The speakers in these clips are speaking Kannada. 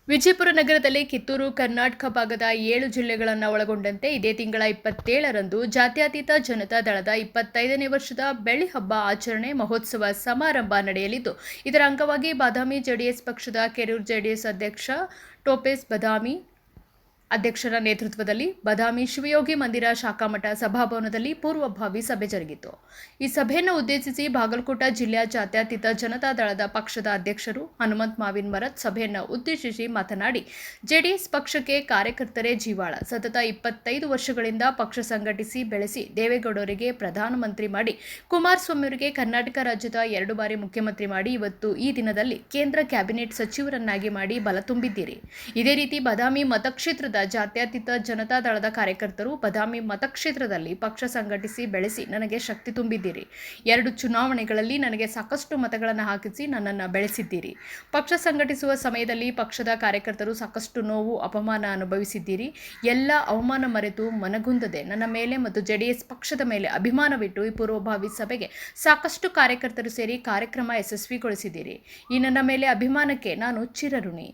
ವಿಜಯಪುರ ನಗರದಲ್ಲಿ ಕಿತ್ತೂರು ಕರ್ನಾಟಕ ಭಾಗದ 7 ಜಿಲ್ಲೆಗಳನ್ನು ಒಳಗೊಂಡಂತೆ ಇದೇ ತಿಂಗಳ 27ರಂದು ಜಾತ್ಯತೀತ ಜನತಾ ದಳದ 25ನೇ ವರ್ಷದ ಬೆಳ್ಳಿ ಹಬ್ಬ ಆಚರಣೆ ಮಹೋತ್ಸವ ಸಮಾರಂಭ ನಡೆಯಲಿದ್ದು, ಇದರ ಅಂಗವಾಗಿ ಬಾದಾಮಿ ಜೆಡಿಎಸ್ ಪಕ್ಷದ ಕೆರೂರು ಜೆಡಿಎಸ್ ಅಧ್ಯಕ್ಷ ಟೋಪೇಸ್ ಬದಾಮಿ ಅಧ್ಯಕ್ಷರ ನೇತೃತ್ವದಲ್ಲಿ ಬಾದಾಮಿ ಶಿವಯೋಗಿ ಮಂದಿರ ಶಾಖಾಮಠ ಸಭಾಭವನದಲ್ಲಿ ಪೂರ್ವಭಾವಿ ಸಭೆ ಜರುಗಿತು. ಈ ಸಭೆಯನ್ನು ಉದ್ದೇಶಿಸಿ ಬಾಗಲಕೋಟ ಜಿಲ್ಲೆಯ ಜಾತ್ಯತೀತ ಜನತಾ ದಳದ ಪಕ್ಷದ ಅಧ್ಯಕ್ಷರು ಹನುಮಂತ ಮಾವಿನ ಮರದ್ ಸಭೆಯನ್ನು ಉದ್ದೇಶಿಸಿ ಮಾತನಾಡಿ, ಜೆಡಿಎಸ್ ಪಕ್ಷಕ್ಕೆ ಕಾರ್ಯಕರ್ತರೇ ಜೀವಾಳ. ಸತತ 25 ವರ್ಷಗಳಿಂದ ಪಕ್ಷ ಸಂಘಟಿಸಿ ಬೆಳೆಸಿ ದೇವೇಗೌಡರಿಗೆ ಪ್ರಧಾನಮಂತ್ರಿ ಮಾಡಿ, ಕುಮಾರಸ್ವಾಮಿಯವರಿಗೆ ಕರ್ನಾಟಕ ರಾಜ್ಯದ 2 ಬಾರಿ ಮುಖ್ಯಮಂತ್ರಿ ಮಾಡಿ, ಇವತ್ತು ಈ ದಿನದಲ್ಲಿ ಕೇಂದ್ರ ಕ್ಯಾಬಿನೆಟ್ ಸಚಿವರನ್ನಾಗಿ ಮಾಡಿ ಬಲ ತುಂಬಿದ್ದೀರಿ. ಇದೇ ರೀತಿ ಬಾದಾಮಿ ಮತಕ್ಷೇತ್ರದ ಜಾತ್ಯತೀತ ಜನತಾ ದಳದ ಕಾರ್ಯಕರ್ತರು ಬಾದಾಮಿ ಮತಕ್ಷೇತ್ರದಲ್ಲಿ ಪಕ್ಷ ಸಂಘಟಿಸಿ ಬೆಳೆಸಿ ನನಗೆ ಶಕ್ತಿ ತುಂಬಿದ್ದೀರಿ. 2 ಚುನಾವಣೆಗಳಲ್ಲಿ ನನಗೆ ಸಾಕಷ್ಟು ಮತಗಳನ್ನು ಹಾಕಿಸಿ ನನ್ನನ್ನು ಬೆಳೆಸಿದ್ದೀರಿ. ಪಕ್ಷ ಸಂಘಟಿಸುವ ಸಮಯದಲ್ಲಿ ಪಕ್ಷದ ಕಾರ್ಯಕರ್ತರು ಸಾಕಷ್ಟು ನೋವು ಅಪಮಾನ ಅನುಭವಿಸಿದ್ದೀರಿ. ಎಲ್ಲ ಅವಮಾನ ಮರೆತು ಮನಗುಂದದೆ ನನ್ನ ಮೇಲೆ ಮತ್ತು ಜೆಡಿಎಸ್ ಪಕ್ಷದ ಮೇಲೆ ಅಭಿಮಾನವಿಟ್ಟು ಈ ಪೂರ್ವಭಾವಿ ಸಭೆಗೆ ಸಾಕಷ್ಟು ಕಾರ್ಯಕರ್ತರು ಸೇರಿ ಕಾರ್ಯಕ್ರಮ ಯಶಸ್ವಿಗೊಳಿಸಿದ್ದೀರಿ. ಈ ನನ್ನ ಮೇಲೆ ಅಭಿಮಾನಕ್ಕೆ ನಾನು ಚಿರಋಣಿ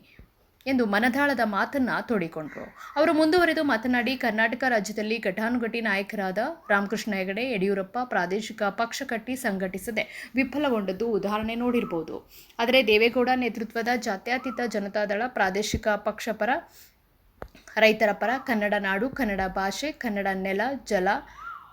ಎಂದು ಮನದಾಳದ ಮಾತನ್ನ ತೋಡಿಕೊಂಡರು. ಅವರು ಮುಂದುವರೆದು ಮಾತನಾಡಿ, ಕರ್ನಾಟಕ ರಾಜ್ಯದಲ್ಲಿ ಘಟಾನುಘಟಿ ನಾಯಕರಾದ ರಾಮಕೃಷ್ಣ ಹೆಗಡೆ, ಯಡಿಯೂರಪ್ಪ ಪ್ರಾದೇಶಿಕ ಪಕ್ಷ ಕಟ್ಟಿ ಸಂಘಟಿಸದೆ ವಿಫಲಗೊಂಡದ್ದು ಉದಾಹರಣೆ ನೋಡಿರಬಹುದು. ಆದರೆ ದೇವೇಗೌಡ ನೇತೃತ್ವದ ಜಾತ್ಯತೀತ ಜನತಾದಳ ಪ್ರಾದೇಶಿಕ ಪಕ್ಷ ಪರ, ರೈತರ ಪರ, ಕನ್ನಡ ನಾಡು, ಕನ್ನಡ ಭಾಷೆ, ಕನ್ನಡ ನೆಲ, ಜಲ,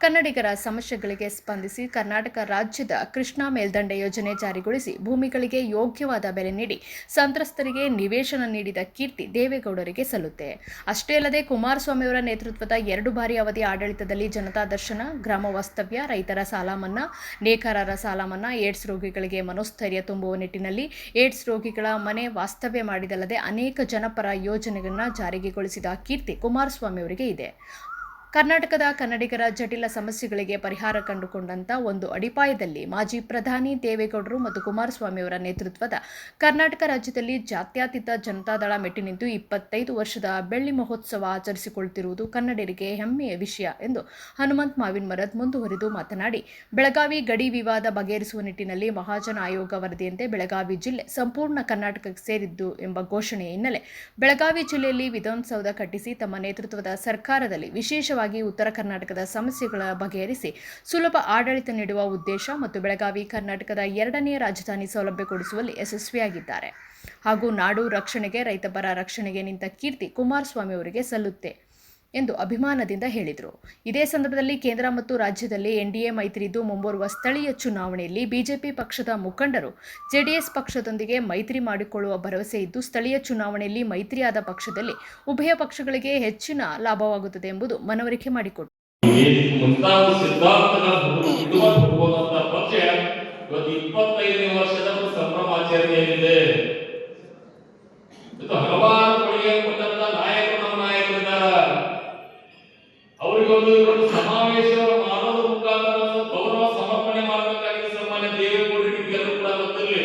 ಕನ್ನಡಿಗರ ಸಮಸ್ಯೆಗಳಿಗೆ ಸ್ಪಂದಿಸಿ ಕರ್ನಾಟಕ ರಾಜ್ಯದ ಕೃಷ್ಣಾ ಮೇಲ್ದಂಡೆ ಯೋಜನೆ ಜಾರಿಗೊಳಿಸಿ ಭೂಮಿಗಳಿಗೆ ಯೋಗ್ಯವಾದ ಬೆಲೆ ನೀಡಿ ಸಂತ್ರಸ್ತರಿಗೆ ನಿವೇಶನ ನೀಡಿದ ಕೀರ್ತಿ ದೇವೇಗೌಡರಿಗೆ ಸಲ್ಲುತ್ತೆ. ಅಷ್ಟೇ ಅಲ್ಲದೆ ಕುಮಾರಸ್ವಾಮಿಯವರ ನೇತೃತ್ವದ 2 ಬಾರಿ ಅವಧಿ ಆಡಳಿತದಲ್ಲಿ ಜನತಾ ದರ್ಶನ, ಗ್ರಾಮ ವಾಸ್ತವ್ಯ, ರೈತರ ಸಾಲ ಮನ್ನಾ, ನೇಕಾರರ ಸಾಲ ಮನ್ನಾ, ಏಡ್ಸ್ ರೋಗಿಗಳಿಗೆ ಮನೋಸ್ಥೈರ್ಯ ತುಂಬುವ ನಿಟ್ಟಿನಲ್ಲಿ ಏಡ್ಸ್ ರೋಗಿಗಳ ಮನೆ ವಾಸ್ತವ್ಯ ಮಾಡಿದಲ್ಲದೆ ಅನೇಕ ಜನಪರ ಯೋಜನೆಗಳನ್ನು ಜಾರಿಗೊಳಿಸಿದ ಕೀರ್ತಿ ಕುಮಾರಸ್ವಾಮಿಯವರಿಗೆ ಇದೆ. ಕರ್ನಾಟಕದ ಕನ್ನಡಿಗರ ಜಟಿಲ ಸಮಸ್ಯೆಗಳಿಗೆ ಪರಿಹಾರ ಕಂಡುಕೊಂಡಂಥ ಒಂದು ಅಡಿಪಾಯದಲ್ಲಿ ಮಾಜಿ ಪ್ರಧಾನಿ ದೇವೇಗೌಡರು ಮತ್ತು ಕುಮಾರಸ್ವಾಮಿಯವರ ನೇತೃತ್ವದ ಕರ್ನಾಟಕ ರಾಜ್ಯದಲ್ಲಿ ಜಾತ್ಯತೀತ ಜನತಾದಳ ಮೆಟ್ಟಿ ನಿಂತು 25 ವರ್ಷದ ಬೆಳ್ಳಿ ಮಹೋತ್ಸವ ಆಚರಿಸಿಕೊಳ್ಳುತ್ತಿರುವುದು ಕನ್ನಡಿಗರಿಗೆ ಹೆಮ್ಮೆಯ ವಿಷಯ ಎಂದು ಹನುಮಂತ ಮಾವಿನ ಮರದ್ ಮುಂದುವರಿದು ಮಾತನಾಡಿ, ಬೆಳಗಾವಿ ಗಡಿ ವಿವಾದ ಬಗೆಹರಿಸುವ ನಿಟ್ಟಿನಲ್ಲಿ ಮಹಾಜನ ಆಯೋಗ ವರದಿಯಂತೆ ಬೆಳಗಾವಿ ಜಿಲ್ಲೆ ಸಂಪೂರ್ಣ ಕರ್ನಾಟಕಕ್ಕೆ ಸೇರಿದ್ದು ಎಂಬ ಘೋಷಣೆಯ ಹಿನ್ನೆಲೆ ಬೆಳಗಾವಿ ಜಿಲ್ಲೆಯಲ್ಲಿ ವಿಧಾನಸೌಧ ಕಟ್ಟಿಸಿ ತಮ್ಮ ನೇತೃತ್ವದ ಸರ್ಕಾರದಲ್ಲಿ ವಿಶೇಷವಾಗಿ ಉತ್ತರ ಕರ್ನಾಟಕದ ಸಮಸ್ಯೆಗಳ ಬಗೆಹರಿಸಿ ಸುಲಭ ಆಡಳಿತ ನೀಡುವ ಉದ್ದೇಶ ಮತ್ತು ಬೆಳಗಾವಿ ಕರ್ನಾಟಕದ 2ನೇ ರಾಜಧಾನಿ ಸೌಲಭ್ಯ ಕೊಡಿಸುವಲ್ಲಿ ಯಶಸ್ವಿಯಾಗಿದ್ದಾರೆ ಹಾಗೂ ನಾಡು ರಕ್ಷಣೆಗೆ, ರೈತಪರ ರಕ್ಷಣೆಗೆ ನಿಂತ ಕೀರ್ತಿ ಕುಮಾರಸ್ವಾಮಿ ಅವರಿಗೆ ಸಲ್ಲುತ್ತೆ ಎಂದು ಅಭಿಮಾನದಿಂದ ಹೇಳಿದರು. ಇದೇ ಸಂದರ್ಭದಲ್ಲಿ ಕೇಂದ್ರ ಮತ್ತು ರಾಜ್ಯದಲ್ಲಿ ಎನ್ಡಿಎ ಮೈತ್ರಿ ಇದ್ದು ಮುಂಬರುವ ಸ್ಥಳೀಯ ಚುನಾವಣೆಯಲ್ಲಿ ಬಿಜೆಪಿ ಪಕ್ಷದ ಮುಖಂಡರು ಜೆಡಿಎಸ್ ಪಕ್ಷದೊಂದಿಗೆ ಮೈತ್ರಿ ಮಾಡಿಕೊಳ್ಳುವ ಭರವಸೆ ಇದ್ದು, ಸ್ಥಳೀಯ ಚುನಾವಣೆಯಲ್ಲಿ ಮೈತ್ರಿಯಾದ ಪಕ್ಷದಲ್ಲಿ ಉಭಯ ಪಕ್ಷಗಳಿಗೆ ಹೆಚ್ಚಿನ ಲಾಭವಾಗುತ್ತದೆ ಎಂಬುದು ಮನವರಿಕೆ ಮಾಡಿಕೊಟ್ಟರು. ಅವರಿಗೊಂದು ಸಮಾವೇಶ ಮಾಡೋದ್ರ ಮುಖಾಂತರ ಗೌರವ ಸಮರ್ಪಣೆ ಮಾಡಬೇಕಾಗಿದೆ. ಸನ್ಮಾನ್ಯ ದೇವೇಗೌಡರಿಗೆ ಎಲ್ಲರೂ ಕೂಡ ಗೊತ್ತಿರಲಿ.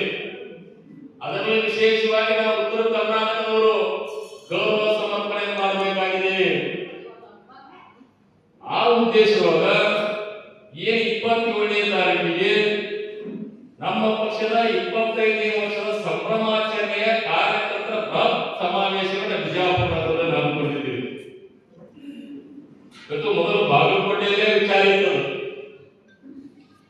ಅದರಲ್ಲಿ ವಿಶೇಷವಾಗಿ ನಾವು ಉತ್ತರ ಕರ್ನಾಟಕದವರು ಗೌರವ ಸಮರ್ಪಣೆ ಮಾಡಬೇಕಾಗಿದೆ. ಆ ಉದ್ದೇಶದೊಳಗ ಏನು 27ನೇ ತಾರೀಕಿಗೆ ನಮ್ಮ ಪಕ್ಷದ 25ನೇ ವರ್ಷದ ಸಂಭ್ರಮಾಚರಣೆಯ ಕಾರ್ಯಕರ್ತರ ಬೃಹತ್ ಸಮಾವೇಶವನ್ನು ಬಿಜಾಪುರ ನಗರದಲ್ಲಿ ಹಮ್ಮಿಕೊಂಡಿದ್ದೀವಿ. ಇವತ್ತು ಮೊದಲು ಬಾಗಲಕೋಟೆಯಲ್ಲೇ ವಿಚಾರ ಇತ್ತು.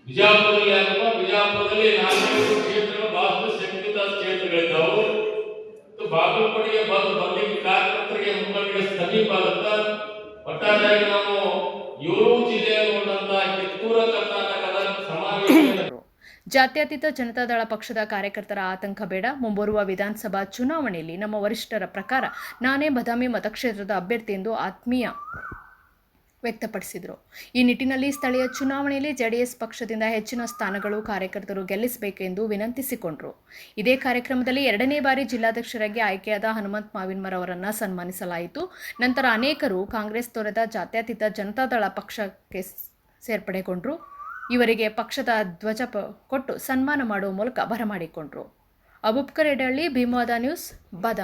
ಬಿಜಾಪುರದಲ್ಲಿ ಅಥವಾ ಬಿಜಾಪುರದಲ್ಲಿ 4 ಕ್ಷೇತ್ರಗಳು ಬಹಳಷ್ಟು ಶಂಕಿತ ಕ್ಷೇತ್ರಗಳಿದ್ದಾವೆ. ಬಾಗಲಕೋಟೆಗೆ ಬರ್ಲಿಕ್ಕೆ ಕಾರ್ಯಕರ್ತರಿಗೆ ಮುಖಂಡರಿಗೆ ಸಮೀಪ ಆಗುತ್ತ ಒಟ್ಟಾರೆಯಾಗಿ ನಾವು 7 ಜಿಲ್ಲೆಯಲ್ಲಿ ನೋಡಿದಂತಹ ಕಿತ್ತೂರು ಕರ್ನಾಟಕದ ಸಮಾವೇಶ. ಜಾತ್ಯತೀತ ಜನತಾದಳ ಪಕ್ಷದ ಕಾರ್ಯಕರ್ತರ ಆತಂಕ ಬೇಡ. ಮುಂಬರುವ ವಿಧಾನಸಭಾ ಚುನಾವಣೆಯಲ್ಲಿ ನಮ್ಮ ವರಿಷ್ಠರ ಪ್ರಕಾರ ನಾನೇ ಬಾದಾಮಿ ಮತಕ್ಷೇತ್ರದ ಅಭ್ಯರ್ಥಿ ಎಂದು ಆತ್ಮೀಯ ವ್ಯಕ್ತಪಡಿಸಿದರು. ಈ ನಿಟ್ಟಿನಲ್ಲಿ ಸ್ಥಳೀಯ ಚುನಾವಣೆಯಲ್ಲಿ ಜೆಡಿಎಸ್ ಪಕ್ಷದಿಂದ ಹೆಚ್ಚಿನ ಸ್ಥಾನಗಳು ಕಾರ್ಯಕರ್ತರು ಗೆಲ್ಲಿಸಬೇಕೆಂದು ವಿನಂತಿಸಿಕೊಂಡರು. ಇದೇ ಕಾರ್ಯಕ್ರಮದಲ್ಲಿ 2ನೇ ಬಾರಿ ಜಿಲ್ಲಾಧ್ಯಕ್ಷರಾಗಿ ಆಯ್ಕೆಯಾದ ಹನುಮಂತ ಮಾವಿನಮರ ಅವರನ್ನು ಸನ್ಮಾನಿಸಲಾಯಿತು. ನಂತರ ಅನೇಕರು ಕಾಂಗ್ರೆಸ್ ತೊರೆದ ಜಾತ್ಯತೀತ ಜನತಾದಳ ಪಕ್ಷಕ್ಕೆ ಸೇರ್ಪಡೆಗೊಂಡರು. ಇವರಿಗೆ ಪಕ್ಷದ ಧ್ವಜ ಕೊಟ್ಟು ಸನ್ಮಾನ ಮಾಡುವ ಮೂಲಕ ಬರಮಾಡಿಕೊಂಡರು. ಅಬೂಬಕರ್ ಯಡಹಳ್ಳಿ, ಭೀಮವಾದ ನ್ಯೂಸ್, ಬಾದಾಮಿ.